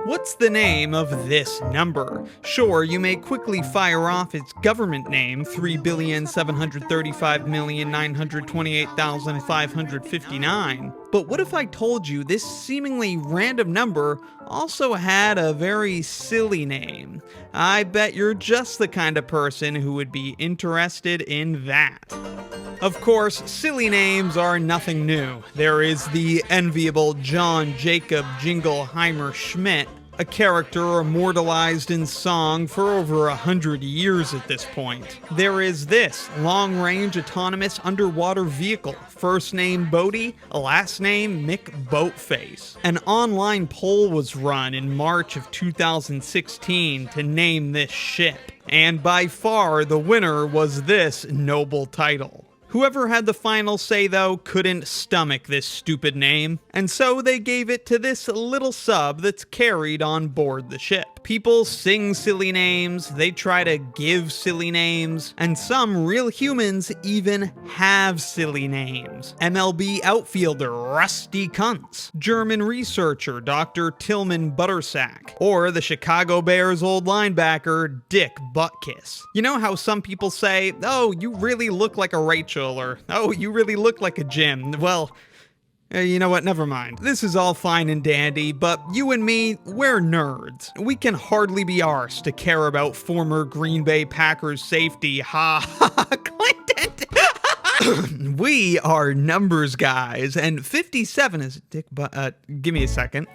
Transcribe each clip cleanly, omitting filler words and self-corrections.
What's the name of this number? Sure, you may quickly fire off its government name, 3,735,928,559. But what if I told you this seemingly random number also had a very silly name? I bet you're just the kind of person who would be interested in that. Of course, silly names are nothing new. There is the enviable John Jacob Jingleheimer Schmidt, a character immortalized in song for over 100 years at this point. There is this long-range autonomous underwater vehicle, first name Bodie, last name Mick Boatface. An online poll was run in March of 2016 to name this ship, and by far the winner was this noble title. Whoever had the final say, though, couldn't stomach this stupid name, and so they gave it to this little sub that's carried on board the ship. People sing silly names, they try to give silly names, and some real humans even have silly names. MLB outfielder Rusty Kuntz, German researcher Dr. Tillman Buttersack, or the Chicago Bears old linebacker Dick Buttkiss. You know how some people say, "Oh, you really look like a Rachel," or "Oh, you really look like a Jim"? Well, you know what, never mind. This is all fine and dandy, but you and me, we're nerds. We can hardly be arsed to care about former Green Bay Packers safety, Clinton. We are numbers guys, and 57 is give me a second.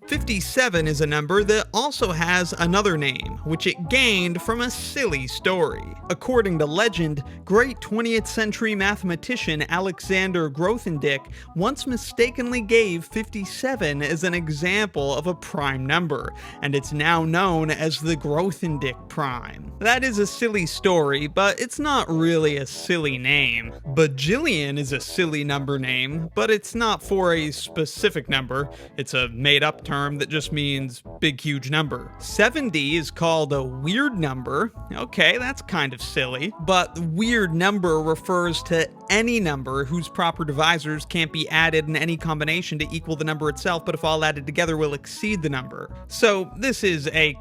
57 is a number that also has another name, which it gained from a silly story. According to legend, great 20th century mathematician Alexander Grothendieck once mistakenly gave 57 as an example of a prime number, and it's now known as the Grothendieck prime. That is a silly story, but it's not really a silly name. Bajillion is a silly number name, but it's not for a specific number. It's a made-up term that just means big, huge number. 70 is called a weird number. Okay, that's kind of silly. But weird number refers to any number whose proper divisors can't be added in any combination to equal the number itself, but if all added together will exceed the number. So this is a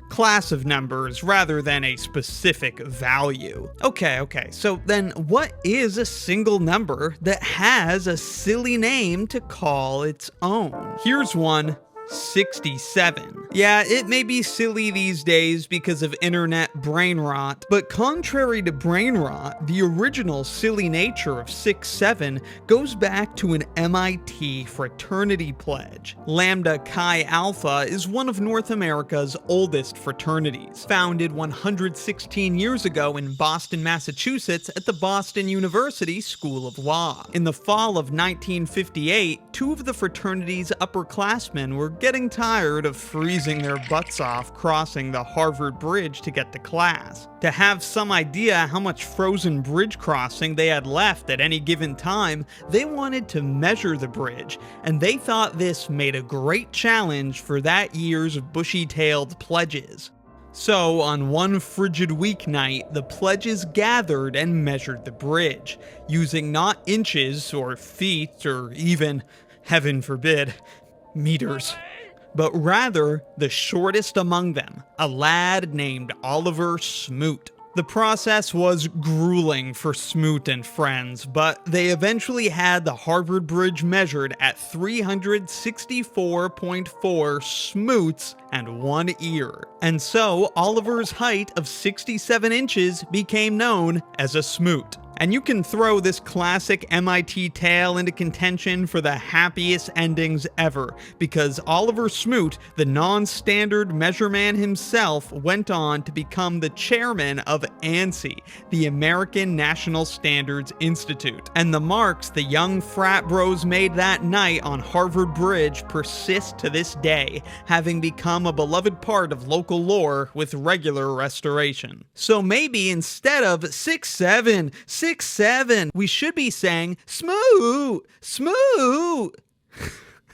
class of numbers rather than a specific value. Okay, so then what is a single number that has a silly name to call its own? Here's one. 67. Yeah, it may be silly these days because of internet brain rot, but contrary to brain rot, the original silly nature of 67 goes back to an MIT fraternity pledge. Lambda Chi Alpha is one of North America's oldest fraternities, founded 116 years ago in Boston, Massachusetts at the Boston University School of Law. In the fall of 1958, two of the fraternity's upperclassmen were getting tired of freezing their butts off crossing the Harvard Bridge to get to class. To have some idea how much frozen bridge crossing they had left at any given time, they wanted to measure the bridge, and they thought this made a great challenge for that year's bushy-tailed pledges. So, on one frigid weeknight, the pledges gathered and measured the bridge, using not inches or feet or even, heaven forbid, meters, but rather the shortest among them, a lad named Oliver Smoot. The process was grueling for Smoot and friends, but they eventually had the Harvard Bridge measured at 364.4 smoots and 1 ear. And so Oliver's height of 67 inches became known as a smoot. And you can throw this classic MIT tale into contention for the happiest endings ever, because Oliver Smoot, the non-standard measurement himself, went on to become the chairman of ANSI, the American National Standards Institute. And the marks the young frat bros made that night on Harvard Bridge persist to this day, having become a beloved part of local lore with regular restoration. So maybe instead of 6'7", 6'7", we should be saying Smoot, Smoot.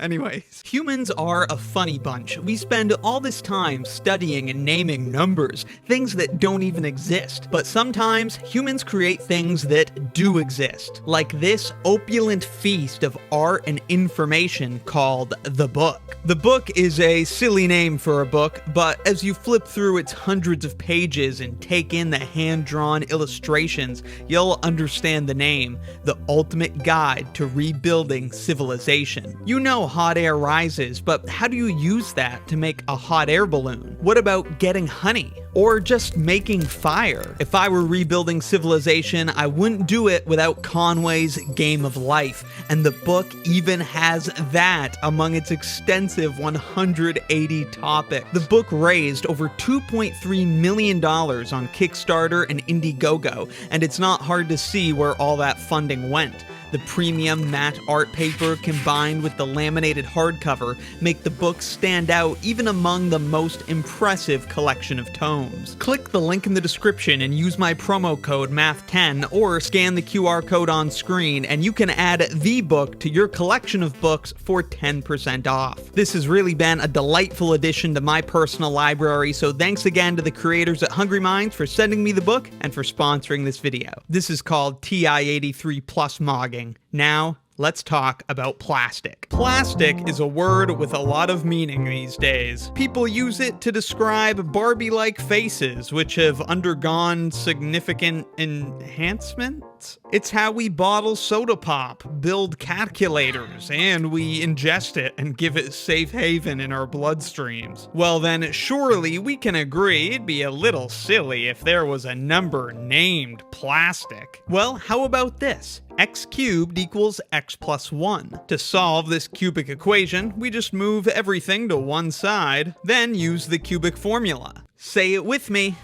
Anyways, humans are a funny bunch. We spend all this time studying and naming numbers, things that don't even exist. But sometimes humans create things that do exist, like this opulent feast of art and information called the book. The book is a silly name for a book, but as you flip through its hundreds of pages and take in the hand-drawn illustrations, you'll understand the name, the ultimate guide to rebuilding civilization. You know hot air rises, but how do you use that to make a hot air balloon? What about getting honey? Or just making fire? If I were rebuilding civilization, I wouldn't do it without Conway's Game of Life, and the book even has that among its extensive 180 topics. The book raised over $2.3 million on Kickstarter and Indiegogo, and it's not hard to see where all that funding went. The premium matte art paper combined with the laminated hardcover make the book stand out even among the most impressive collection of tomes. Click the link in the description and use my promo code MATH10 or scan the QR code on screen and you can add the book to your collection of books for 10% off. This has really been a delightful addition to my personal library, so thanks again to the creators at Hungry Minds for sending me the book and for sponsoring this video. This is called TI-83 Plus Mogging. Now, let's talk about plastic. Plastic is a word with a lot of meaning these days. People use it to describe Barbie-like faces, which have undergone significant enhancements. It's how we bottle soda pop, build calculators, and we ingest it and give it safe haven in our bloodstreams. Well then, surely we can agree it'd be a little silly if there was a number named plastic. Well, how about this? X cubed equals x plus 1. To solve this cubic equation, we just move everything to one side, then use the cubic formula. Say it with me.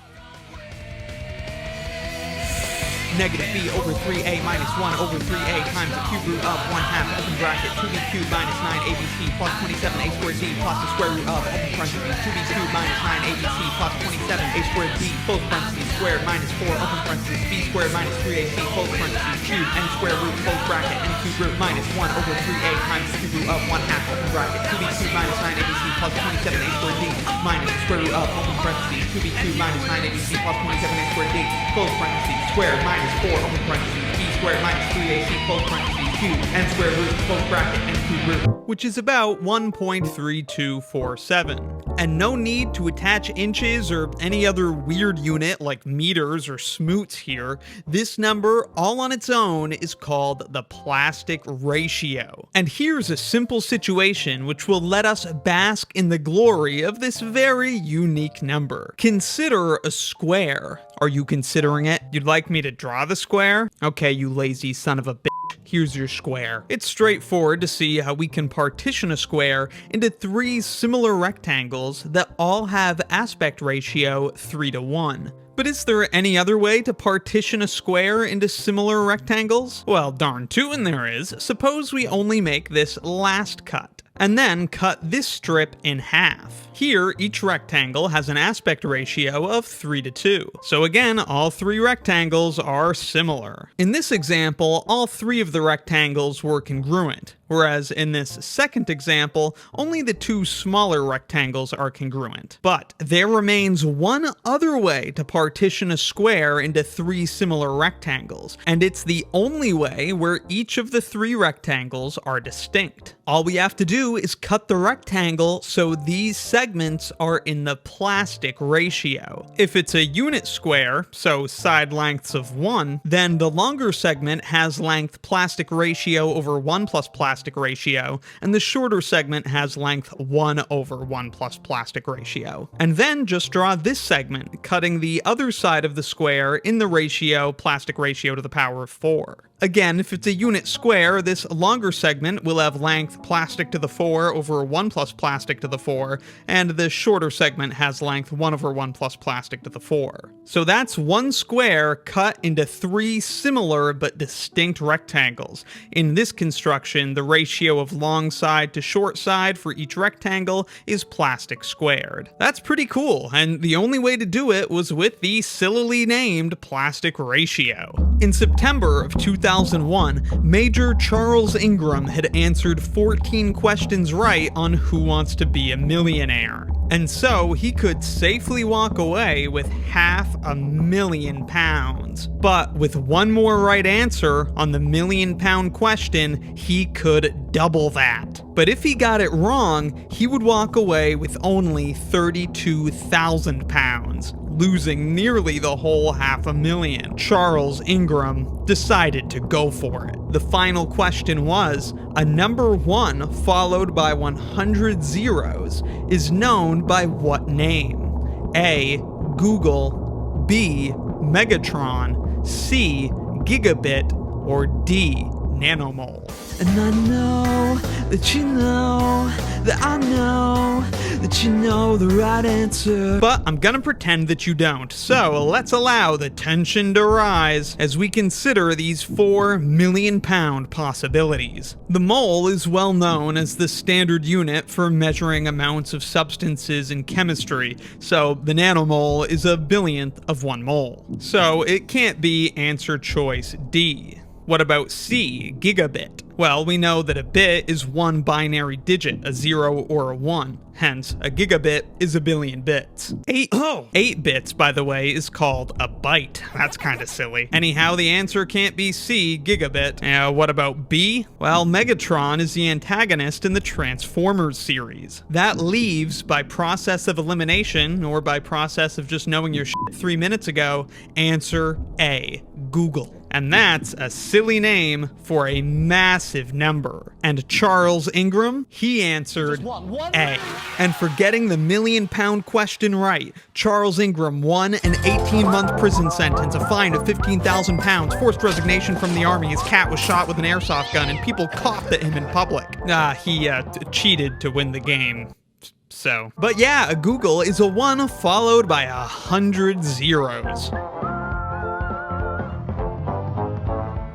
Negative b over 3a minus 1 over 3a times the cube root of 1/2 open bracket 2b cubed minus 9abc plus 27a squared d plus the square root of open parentheses 2b cubed minus 9abc plus 27a squared d close parentheses squared minus 4 open parentheses b squared minus 3ac close parentheses cube n square root close bracket n cube root minus 1 over 3a times the cube root of 1/2 open bracket 2b cubed minus 9abc plus 27a squared d minus the square root of open parentheses 2b cubed minus 9abc plus 27a squared d close parentheses squared minus 4 open parentheses b squared minus 3ac close parentheses cube n square root close bracket n cube root, which is about 1.3247. And no need to attach inches or any other weird unit like meters or smoots here. This number all on its own is called the plastic ratio. And here's a simple situation which will let us bask in the glory of this very unique number. Consider a square. Are you considering it? You'd like me to draw the square? Okay, you lazy son of a bitch. Here's your square. It's straightforward to see how we can partition a square into 3 similar rectangles that all have aspect ratio 3:1. But is there any other way to partition a square into similar rectangles? Well, darn tootin' there is. Suppose we only make this last cut, and then cut this strip in half. Here, each rectangle has an aspect ratio of 3:2. So again, all 3 rectangles are similar. In this example, all 3 of the rectangles were congruent, whereas in this second example, only the 2 smaller rectangles are congruent. But there remains one other way to partition a square into 3 similar rectangles, and it's the only way where each of the 3 rectangles are distinct. All we have to do is cut the rectangle so these segments are in the plastic ratio. If it's a unit square, so side lengths of 1, then the longer segment has length plastic ratio over 1 plus plastic ratio, and the shorter segment has length 1 over 1 plus plastic ratio. And then just draw this segment, cutting the other side of the square in the ratio plastic ratio to the power of 4. Again, if it's a unit square, this longer segment will have length plastic to the 4 over 1 plus plastic to the 4, and the shorter segment has length 1 over 1 plus plastic to the 4. So that's one square cut into 3 similar but distinct rectangles. In this construction, the ratio of long side to short side for each rectangle is plastic squared. That's pretty cool, and the only way to do it was with the sillily named plastic ratio. In September of 2001, Major Charles Ingram had answered 14 questions right on Who Wants to Be a Millionaire. And so he could safely walk away with £500,000. But with one more right answer on the £1 million question, he could double that. But if he got it wrong, he would walk away with only £32,000, losing nearly the whole $500,000. Charles Ingram decided to go for it. The final question was, a number 1 followed by 100 zeros is known by what name? A. Google, B. Megatron, C. Gigabit, or D. Nanomole. And I know that you know that I know that you know the right answer. But I'm gonna pretend that you don't. So let's allow the tension to rise as we consider these 4 million-pound possibilities. The mole is well known as the standard unit for measuring amounts of substances in chemistry, so the nanomole is a billionth of 1 mole. So it can't be answer choice D. What about C, gigabit? Well, we know that a bit is one binary digit, a 0 or a 1. Hence, a gigabit is a billion bits. 8 bits, by the way, is called a byte. That's kind of silly. Anyhow, the answer can't be C, gigabit. What about B? Well, Megatron is the antagonist in the Transformers series. That leaves, by process of elimination, or by process of just knowing your shit 3 minutes ago, answer A, Google. And that's a silly name for a massive number. And Charles Ingram, he answered A. And for getting the £1 million question right, Charles Ingram won an 18-month prison sentence, a fine of £15,000, forced resignation from the army, his cat was shot with an airsoft gun, and people coughed at him in public. He cheated to win the game. So. But yeah, a Google is a 1 followed by 100 zeros.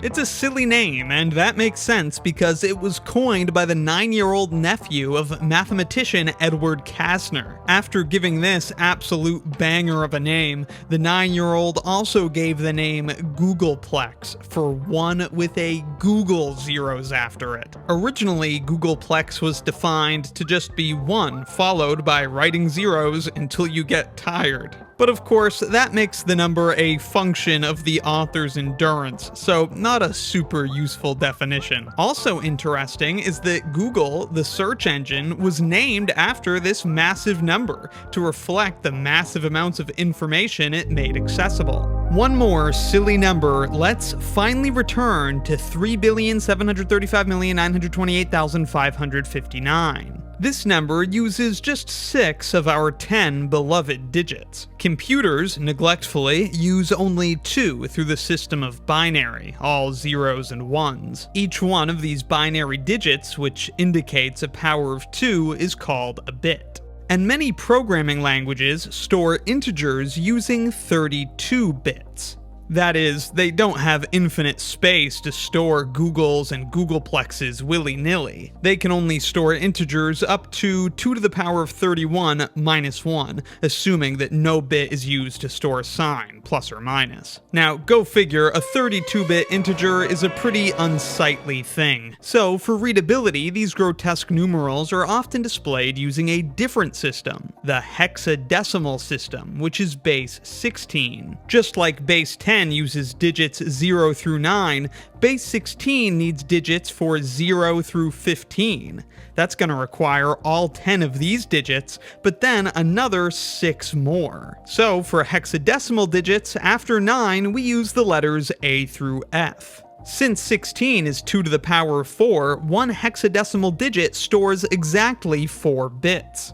It's a silly name, and that makes sense because it was coined by the 9-year-old nephew of mathematician Edward Kasner. After giving this absolute banger of a name, the 9-year-old also gave the name Googleplex, for 1 with a Google zeros after it. Originally, Googleplex was defined to just be 1 followed by writing zeros until you get tired. But of course, that makes the number a function of the author's endurance, so not a super useful definition. Also interesting is that Google, the search engine, was named after this massive number to reflect the massive amounts of information it made accessible. One more silly number, let's finally return to 3,735,928,559. This number uses just 6 of our 10 beloved digits. Computers, neglectfully, use only 2 through the system of binary, all zeros and ones. Each one of these binary digits, which indicates a power of 2, is called a bit. And many programming languages store integers using 32 bits. That is, they don't have infinite space to store Googles and Googleplexes willy-nilly. They can only store integers up to 2 to the power of 31 minus 1, assuming that no bit is used to store a sign, plus or minus. Now, go figure, a 32-bit integer is a pretty unsightly thing. So, for readability, these grotesque numerals are often displayed using a different system, the hexadecimal system, which is base 16. Just like base 10 uses digits 0 through 9, base 16 needs digits for 0 through 15. That's going to require all 10 of these digits, but then another 6 more. So for hexadecimal digits, after 9, we use the letters A through F. Since 16 is 2 to the power of 4, one hexadecimal digit stores exactly 4 bits.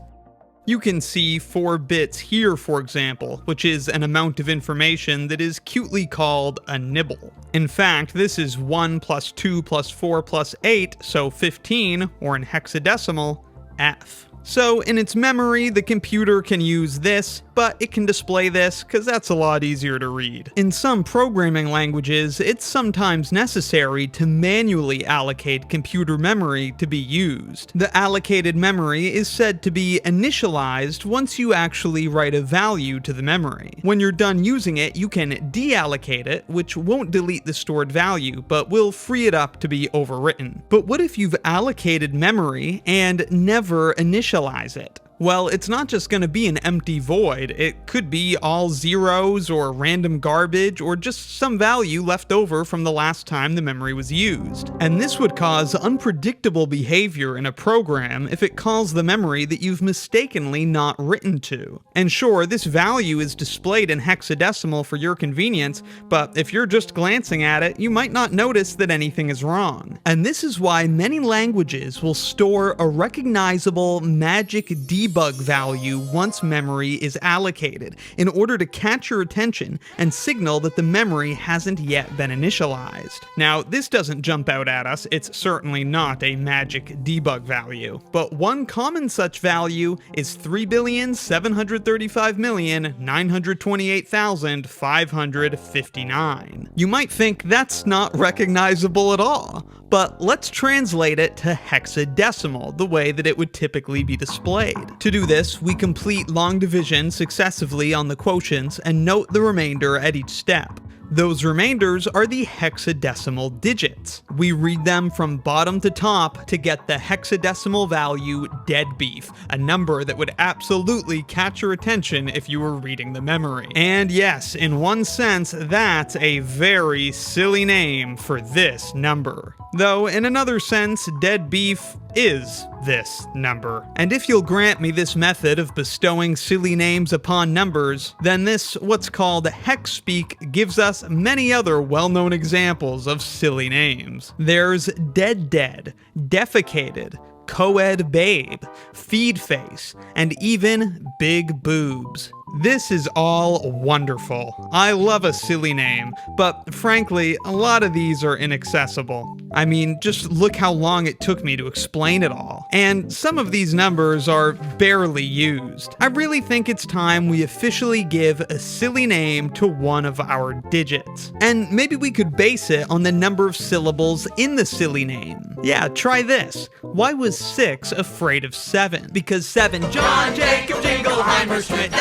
You can see 4 bits here, for example, which is an amount of information that is cutely called a nibble. In fact, this is 1 plus 2 plus 4 plus 8, so 15, or in hexadecimal, F. So in its memory, the computer can use this, but it can display this because that's a lot easier to read. In some programming languages, it's sometimes necessary to manually allocate computer memory to be used. The allocated memory is said to be initialized once you actually write a value to the memory. When you're done using it, you can deallocate it, which won't delete the stored value, but will free it up to be overwritten. But what if you've allocated memory and never initialize it? Well, it's not just going to be an empty void. It could be all zeros or random garbage or just some value left over from the last time the memory was used. And this would cause unpredictable behavior in a program if it calls the memory that you've mistakenly not written to. And sure, this value is displayed in hexadecimal for your convenience, but if you're just glancing at it, you might not notice that anything is wrong. And this is why many languages will store a recognizable magic debug value once memory is allocated in order to catch your attention and signal that the memory hasn't yet been initialized. Now, this doesn't jump out at us, it's certainly not a magic debug value, but one common such value is 3,735,928,559. You might think that's not recognizable at all, but let's translate it to hexadecimal, the way that it would typically be displayed. To do this, we complete long division successively on the quotients and note the remainder at each step. Those remainders are the hexadecimal digits. We read them from bottom to top to get the hexadecimal value dead beef, a number that would absolutely catch your attention if you were reading the memory. And yes, in one sense, that's a very silly name for this number. Though in another sense, dead beef is this number. And if you'll grant me this method of bestowing silly names upon numbers, then this, what's called hex speak, gives us many other well-known examples of silly names. There's dead, defecated, co-ed babe, feed face, and even big boobs. This is all wonderful. I love a silly name, but frankly, a lot of these are inaccessible. I mean, just look how long it took me to explain it all. And some of these numbers are barely used. I really think it's time we officially give a silly name to one of our digits. And maybe we could base it on the number of syllables in the silly name. Yeah, try this. Why was 6 afraid of 7? Because 7 John Jacob Jingleheimer Schmidt,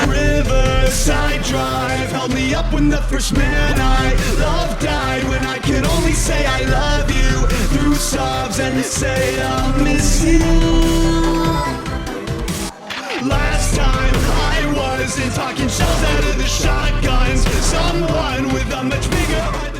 Riverside Drive held me up when the first man I loved died. When I could only say I love you through sobs and say I'll miss you. Last time I wasn't talking shells out of the shotguns. Someone with a much bigger